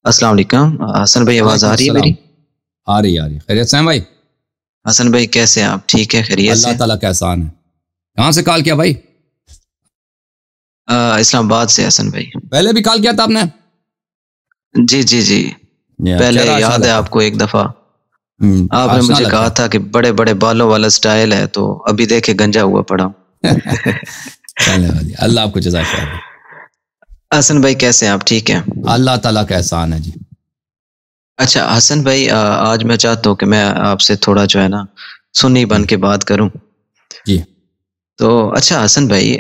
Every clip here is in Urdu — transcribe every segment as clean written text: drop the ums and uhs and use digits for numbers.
السلام علیکم حسن بھائی، آواز آ رہی ہے میری؟ آ رہی خیریت سے ہیں بھائی؟ حسن بھائی کیسے ہیں آپ؟ ٹھیک ہے، خیریت سے؟ اللہ تعالیٰ کا احسان ہے۔ کہاں سے کال کیا بھائی؟ اسلام آباد سے حسن بھائی۔ پہلے بھی کال کیا تھا آپ نے؟ جی پہلے یاد ہے آپ کو ایک دفعہ آپ نے مجھے کہا تھا کہ بڑے بڑے بالوں والا سٹائل ہے، تو ابھی دیکھے گنجا ہوا پڑا ہوں۔ اللہ آپ کو جزائے خیر دے۔ حسن بھائی کیسے ہیں آپ؟ ٹھیک ہیں؟ اللہ تعالیٰ کا احسان ہے جی۔ اچھا حسن بھائی، آج میں چاہتا ہوں کہ میں آپ سے تھوڑا جو ہے نا سنی بن کے بات کروں جی۔ تو اچھا حسن بھائی،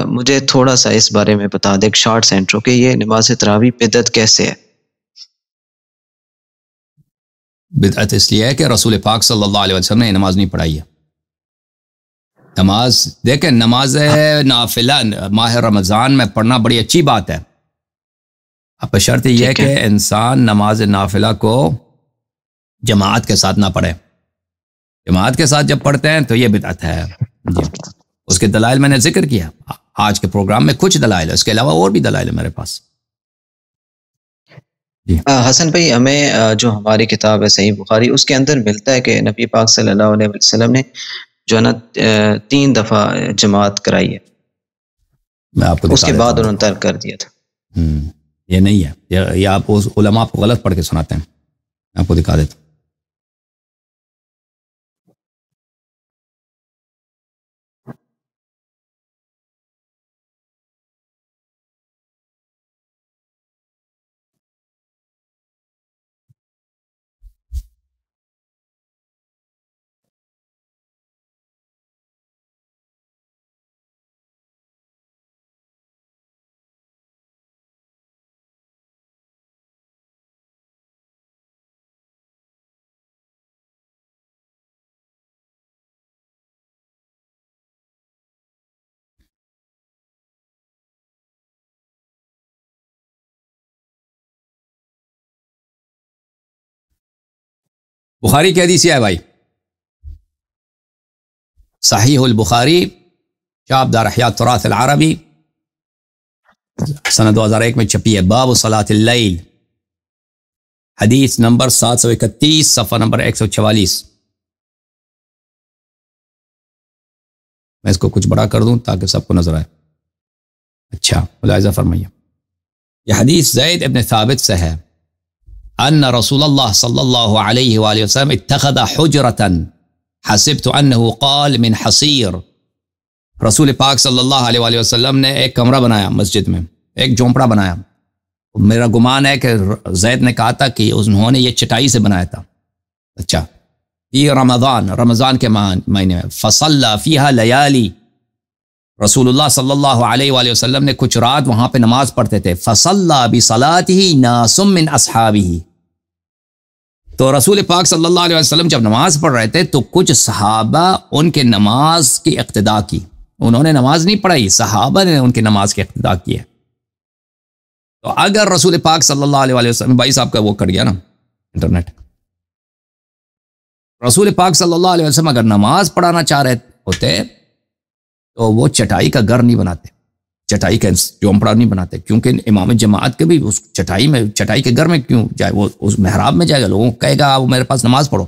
مجھے تھوڑا سا اس بارے میں بتا دیں، ایک شارٹ سینٹرو، کہ یہ نماز تراویح بدعت کیسے ہے؟ بدعت اس لیے ہے کہ رسول پاک صلی اللہ علیہ وسلم نے نماز نہیں پڑھائی ہے۔ نماز دیکھیں، نماز نافلہ ماہ رمضان میں پڑھنا بڑی اچھی بات ہے، اب شرط یہ ہے کہ انسان نماز نافلہ کو جماعت کے ساتھ نہ پڑھے۔ جماعت کے ساتھ جب پڑھتے ہیں تو یہ بدعت ہے جی۔ اس کے دلائل میں نے ذکر کیا آج کے پروگرام میں، کچھ دلائل ہے، اس کے علاوہ اور بھی دلائل ہے میرے پاس جی۔ حسن بھائی، ہمیں جو ہماری کتاب ہے صحیح بخاری، اس کے اندر ملتا ہے کہ نبی پاک صلی اللہ علیہ وسلم نے جو ہے نا 3 دفعہ جماعت کرائی ہے، میں آپ کو اس کے بعد انہوں نے ترک کر دیا تھا۔ یہ نہیں ہے، یہ آپ علماء کو غلط پڑھ کے سناتے ہیں، میں آپ کو دکھا دیتا ہوں۔ بخاری کی حدیث ہے بھائی، صحیح البخاری، شعب دار احیاء التراث العربی، سنہ 2001 میں چھپی ہے، باب صلاۃ اللیل، حدیث نمبر 731، صفحہ نمبر 144۔ میں اس کو کچھ بڑا کر دوں تاکہ سب کو نظر آئے۔ اچھا ملاحظہ فرمائیے، یہ حدیث زید ابن ثابت سے ہے، ان رسول اللہ صلی اللہ علیہ وآلہ وسلم اتخذ حجرتا حسبت انه قال من حصیر۔ رسول پاک صلی اللہ علیہ وآلہ وسلم نے ایک کمرہ بنایا مسجد میں، ایک جھونپڑا بنایا، میرا گمان ہے کہ زید نے کہا تھا کہ انہوں نے یہ چٹائی سے بنایا تھا۔ اچھا، یہ رمضان کے مہینے میں، فصلی فیہا لیالی، رسول اللہ صلی اللہ علیہ وآلہ وسلم نے کچھ رات وہاں پہ نماز پڑھتے تھے، فصلی بصلاتہ ناس من اصحابہ، تو رسول پاک صلی اللہ علیہ وسلم جب نماز پڑھ رہے تھے تو کچھ صحابہ ان کے نماز کی اقتداء کی، انہوں نے نماز نہیں پڑھائی، صحابہ نے ان کی نماز کی اقتداء کی ہے۔ تو اگر رسول پاک صلی اللہ علیہ وسلم، بھائی صاحب کا وہ کٹ گیا نا انٹرنیٹ، رسول پاک صلی اللہ علیہ وسلم اگر نماز پڑھانا چاہ رہے ہوتے تو وہ چٹائی کا گھر نہیں بناتے، چٹائی کا جھونپڑا نہیں بناتے، کیونکہ امام جماعت کے بھی اس چٹائی کے گھر میں کیوں جائے، وہ اس محراب میں جائے گا، لوگوں کو کہے گا وہ میرے پاس نماز پڑھو،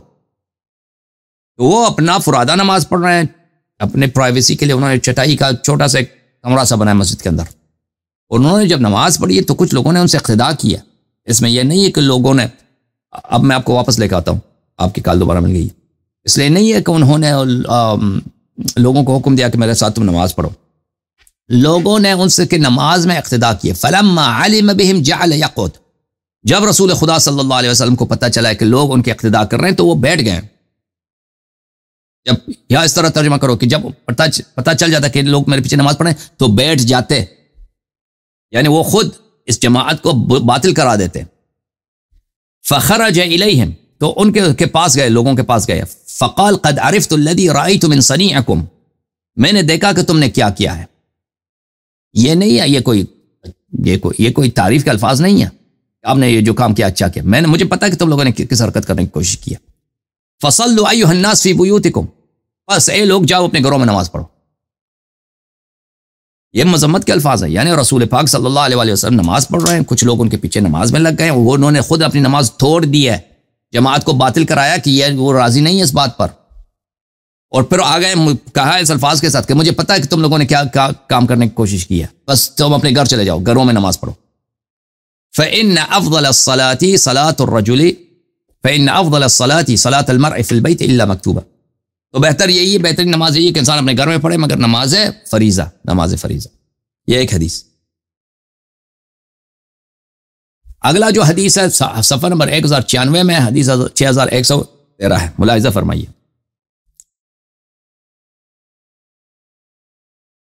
تو وہ اپنا فرادہ نماز پڑھ رہے ہیں، اپنے پرائیویسی کے لیے انہوں نے چٹائی کا چھوٹا سا کمرہ سا بنایا مسجد کے اندر، انہوں نے جب نماز پڑھی ہے تو کچھ لوگوں نے ان سے اقتداء کیا، اس میں یہ نہیں ہے کہ لوگوں نے، اب میں آپ کو واپس لے کے آتا ہوں، آپ کی کال دوبارہ مل گئی، اس لیے نہیں ہے کہ انہوں نے لوگوں کو حکم دیا کہ میرے ساتھ تم نماز پڑھو، لوگوں نے ان سے کہ نماز میں اقتداء کیے، فلما علم بهم جعل يقعد، جب رسول خدا صلی اللہ علیہ وسلم کو پتہ چلا ہے کہ لوگ ان کے اقتداء کر رہے ہیں تو وہ بیٹھ گئے۔ جب یا اس طرح ترجمہ کرو کہ جب پتہ چل جاتا کہ لوگ میرے پیچھے نماز پڑھیں تو بیٹھ جاتے، یعنی وہ خود اس جماعت کو باطل کرا دیتے۔ فخرج الیہم، تو ان کے پاس گئے، لوگوں کے پاس گئے، فقال قد عرفت الذی رأیت من صنیعکم، میں نے دیکھا کہ تم نے کیا کیا ہے۔ یہ نہیں ہے، یہ کوئی تعریف کے الفاظ نہیں ہے، آپ نے یہ جو کام کیا اچھا کیا، مجھے پتا کہ تم لوگوں نے کس حرکت کرنے کی کوشش کی ہے۔ فصلوا ایھا الناس فی بیوتکم، بس اے لوگ جاؤ اپنے گھروں میں نماز پڑھو۔ یہ مذمت کے الفاظ ہیں. یعنی رسول پاک صلی اللہ علیہ وسلم نماز پڑھ رہے ہیں, کچھ لوگ ان کے پیچھے نماز میں لگ گئے ہیں, وہ انہوں نے خود اپنی نماز توڑ دی ہے, جماعت کو باطل کرایا کہ یہ وہ راضی نہیں ہے اس بات پر, اور پھر آ گئے کہا اس الفاظ کے ساتھ کہ مجھے پتہ ہے کہ تم لوگوں نے کیا کام کرنے کی کوشش کی ہے, بس تم اپنے گھر چلے جاؤ, گھروں میں نماز پڑھو. فإن أفضل الصلاة صلاة الرجل فإن أفضل الصلاة صلاة المرء في البيت إلا مكتوبة. تو بہتر یہی ہے, بہترین نماز یہی ہے کہ انسان اپنے گھر میں پڑھے مگر نماز فریضہ, نماز فریضہ. یہ ایک حدیث. اگلا جو حدیث ہے صفحہ نمبر 1096 میں, حدیث 6113 ہے, ملاحظہ فرمائیے.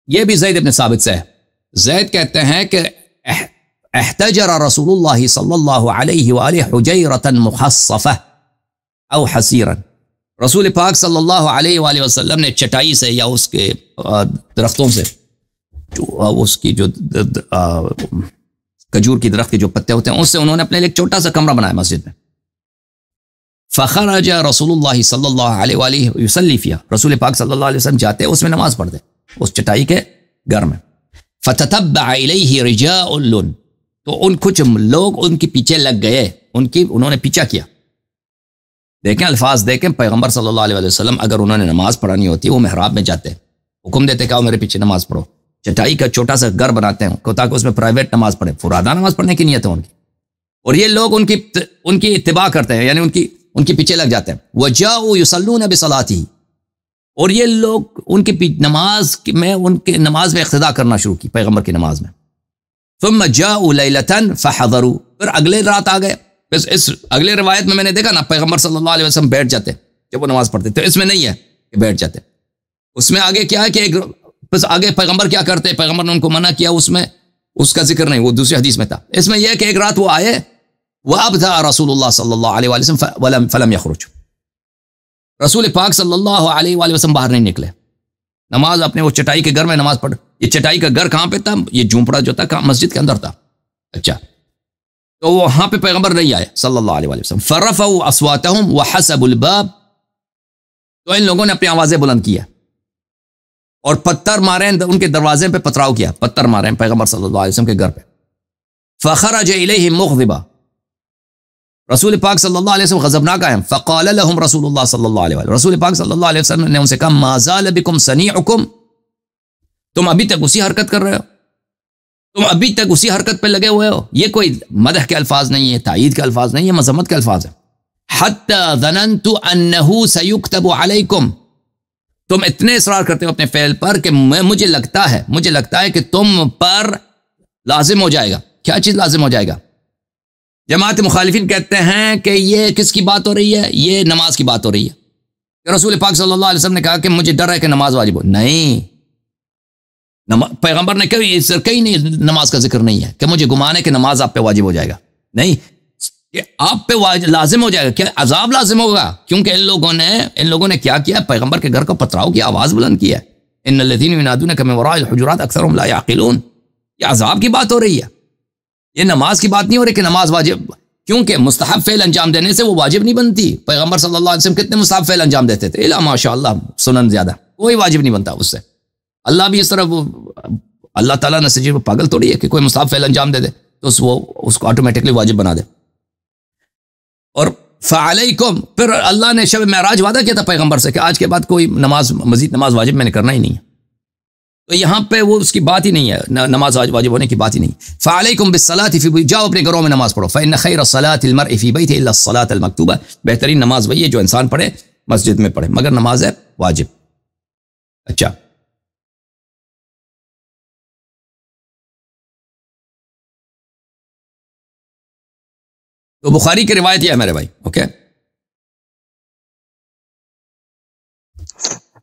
یہ بھی زید ابن ثابت سے ہے. زید کہتے ہیں کہ احتجر رسول اللہ صلی اللہ علیہ وآلہ حجیرۃ مخصفہ او حسیرا. رسول پاک صلی اللہ علیہ وآلہ وسلم نے چٹائی سے یا اس کے درختوں سے, جو اس کی جو کھجور کی درخت کے جو پتے ہوتے ہیں اس سے انہوں نے اپنے لیے ایک چھوٹا سا کمرہ بنایا مسجد میں. فخرج رسول اللہ صلی اللہ علیہ وآلہ یصلی فیہا. رسول پاک صلی اللہ علیہ وسلم جاتے اس میں نماز پڑھتے اس چٹائی کے گھر میں. فتتبع الیہ رجال, تو ان کچھ لوگ ان کے پیچھے لگ گئے, انہوں نے پیچھا کیا. دیکھیں الفاظ دیکھیں, پیغمبر صلی اللہ علیہ وسلم اگر انہوں نے نماز پڑھانی ہوتی وہ محراب میں جاتے, حکم دیتے کہ آؤ میرے پیچھے نماز پڑھو. چٹائی کا چھوٹا سا گھر بناتے ہیں تاکہ اس میں پرائیویٹ نماز پڑھیں, فرادہ نماز پڑھنے کی نیت ہے ان کی, اور یہ لوگ ان کی اتباع کرتے ہیں, یعنی ان کے پیچھے لگ جاتے ہیں. وجاؤوا یصلون بصلاتہ, اور یہ لوگ ان کی نماز میں اقتداء کرنا شروع کی, پیغمبر کی نماز میں. ثم جاؤوا لیلۃ فحضروا, پھر اگلے رات آ گئے. اس اگلے روایت میں نے دیکھا نا پیغمبر صلی اللہ علیہ وسلم بیٹھ جاتے جب وہ نماز پڑھتے, تو اس میں نہیں ہے کہ بیٹھ جاتے. اس میں آگے کیا ہے کہ بس آگے پیغمبر کیا کرتے, پیغمبر نے ان کو منع کیا, اس میں اس کا ذکر نہیں, وہ دوسری حدیث میں تھا. اس میں یہ ہے کہ ایک رات وہ آئے, وابتدأ رسول اللہ صلی اللہ علیہ وسلم فلم یخرج. رسول پاک صلی اللہ علیہ وسلم باہر نہیں نکلے, نماز اپنے وہ چٹائی کے گھر میں نماز پڑھ. یہ چٹائی کا گھر کہاں پہ تھا, یہ جھونپڑا جو تھا مسجد کے اندر تھا. اچھا, تو وہاں پہ پیغمبر نہیں آئے صلی اللہ علیہ وسلم. فرفعوا اصواتهم وحسبوا الباب, تو ان لوگوں نے اپنی آوازیں بلند کیا اور پتھر مارے, ان کے دروازے پہ پتھراؤ کیا, پتھر مارے پیغمبر صلی اللہ علیہ وسلم کے گھر پہ. فخرج الیہم مغضبا, رسول پاک صلی اللہ علیہ وسلم غضبناک آئے. فقال لهم رسول اللہ صلی اللہ علیہ وسلم, رسول پاک صلی اللہ علیہ وسلم نے ان سے کہا ما زال بکم صنیعکم, تم ابھی تک اسی حرکت کر رہے ہو, تم ابھی تک اسی حرکت پہ لگے ہوئے ہو. یہ کوئی مدح کے الفاظ نہیں ہے, تائید کے الفاظ نہیں ہے, مذمت کے الفاظ ہیں. حتی ظننت انہ سیکتب علیکم, تم اتنے اصرار کرتے ہو اپنے فعل پر کہ مجھے لگتا ہے کہ تم پر لازم ہو جائے گا. کیا چیز لازم ہو جائے گا؟ جماعت مخالفین کہتے ہیں کہ یہ کس کی بات ہو رہی ہے, یہ نماز کی بات ہو رہی ہے. رسول پاک صلی اللہ علیہ وسلم نے کہا کہ مجھے ڈر ہے کہ نماز واجب ہو. نہیں, پیغمبر نے کہیں نہیں نماز کا ذکر نہیں ہے کہ مجھے گمان ہے کہ نماز آپ پہ واجب ہو جائے گا. نہیں, کہ آپ پہ لازم ہو جائے گا. کیا عذاب لازم ہوگا؟ کیونکہ ان لوگوں نے کیا کیا, پیغمبر کے گھر کو پتھراؤ کی آواز بلند کی ہے. ان الذین ینادونک من وراء الحجرات اکثرهم لا یعقلون. یہ عذاب کی بات ہو رہی ہے, یہ نماز کی بات نہیں ہو رہی کہ نماز واجب, کیونکہ مستحب فعل انجام دینے سے وہ واجب نہیں بنتی. پیغمبر صلی اللہ علیہ وسلم کتنے مستحب فعل انجام دیتے تھے, الا ماشاءاللہ سنن زیادہ, کوئی واجب نہیں بنتا اس سے. اللہ بھی اس طرح, اللہ تعالیٰ نے سجی پاگل توڑی ہے کہ کوئی مستحب فعل انجام دے دے تو اس کو آٹومیٹکلی واجب بنا دے. اور فعلیکم, پھر اللہ نے شب معراج وعدہ کیا تھا پیغمبر سے کہ آج کے بعد کوئی مزید نماز واجب میں نے کرنا ہی نہیں ہے. تو یہاں پہ وہ اس کی بات ہی نہیں ہے, نماز واجب ہونے کی بات ہی نہیں. فعلیکم بالصلاۃ فی, جاؤ اپنے گھروں میں نماز پڑھو. فإن خیر الصلاۃ المرء فی بیتہ الا الصلاۃ المکتوبہ, بہترین نماز وہی ہے جو انسان پڑھے مسجد میں پڑھے مگر نماز ہے واجب. اچھا, تو بخاری کی روایت یہ ہے میرے بھائی. اوکے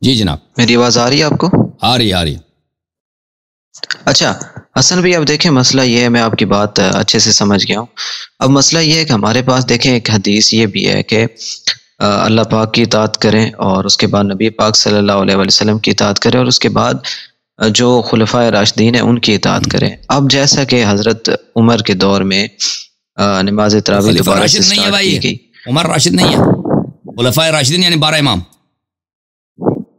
جی جناب, میری آواز آ رہی ہے آپ کو؟ آ رہی ہے. اچھا حسن بھی اب دیکھیں مسئلہ یہ ہے, میں آپ کی بات اچھے سے سمجھ گیا ہوں. اب مسئلہ یہ ہے کہ ہمارے پاس دیکھیں ایک حدیث یہ بھی ہے کہ اللہ پاک کی اطاعت کریں اور اس کے بعد نبی پاک صلی اللہ علیہ وسلم کی اطاعت کریں اور اس کے بعد جو خلفائے راشدین ہیں ان کی اطاعت کریں. اب جیسا کہ حضرت عمر کے دور میں نماز تراویح دوبارہ سے سٹارٹ کی گئی. عمر راشد نہیں ہے, خلفائے راشدین یعنی 12 امام,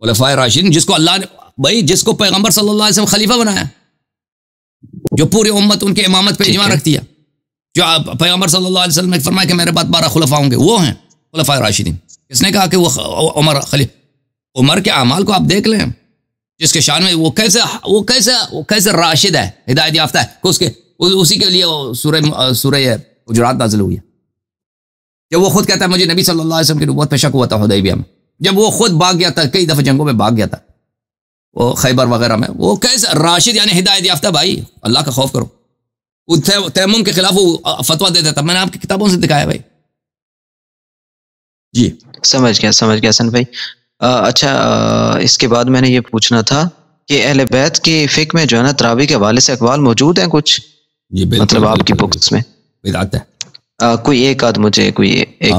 خلفائے راشدین جس کو اللہ نے, بھائی جس کو پیغمبر صلی اللہ علیہ وسلم خلیفہ بنایا, جو پوری امت ان کے امامت پہ اجماع رکھتی ہے. جو پیغمبر صلی اللہ علیہ وسلم نے فرمایا کہ میرے بعد 12 خلفاء ہوں گے، وہ ہیں خلفاء راشدین. کس نے کہا کہ وہ عمر کے اعمال کو آپ دیکھ لیں، جس کے شان میں وہ کیسے راشد ہے، ہدایت یافتہ ہے، اسی کے لیے سورہ حجرات نازل ہوئی ہے. جب وہ خود کہتا ہے مجھے نبی صلی اللہ علیہ وسلم کی نبوت پہ شک ہوا تھا حدیبیہ میں، جب وہ خود بھاگ گیا تھا، کئی دفعہ جنگوں میں بھاگ گیا تھا، وہ خیبر وغیرہ میں، وہ کیسے راشد یعنی ہدایت یافتہ. بھائی اللہ کا خوف کرو. وہ تیمم کے خلاف وہ فتویٰ دیتا تھا، میں نے آپ کی کتابوں سے دکھایا بھائی. جی سمجھ گیا حسن بھائی. اچھا اس کے بعد میں نے یہ پوچھنا تھا کہ اہل بیت کی فقہ میں جو ہے نا تراویح کے حوالے سے اقوال موجود ہیں کچھ؟ جی بالکل، مطلب آپ کی بکس میں بدعت ہے. کوئی ایک آدھ مجھے کوئی ایک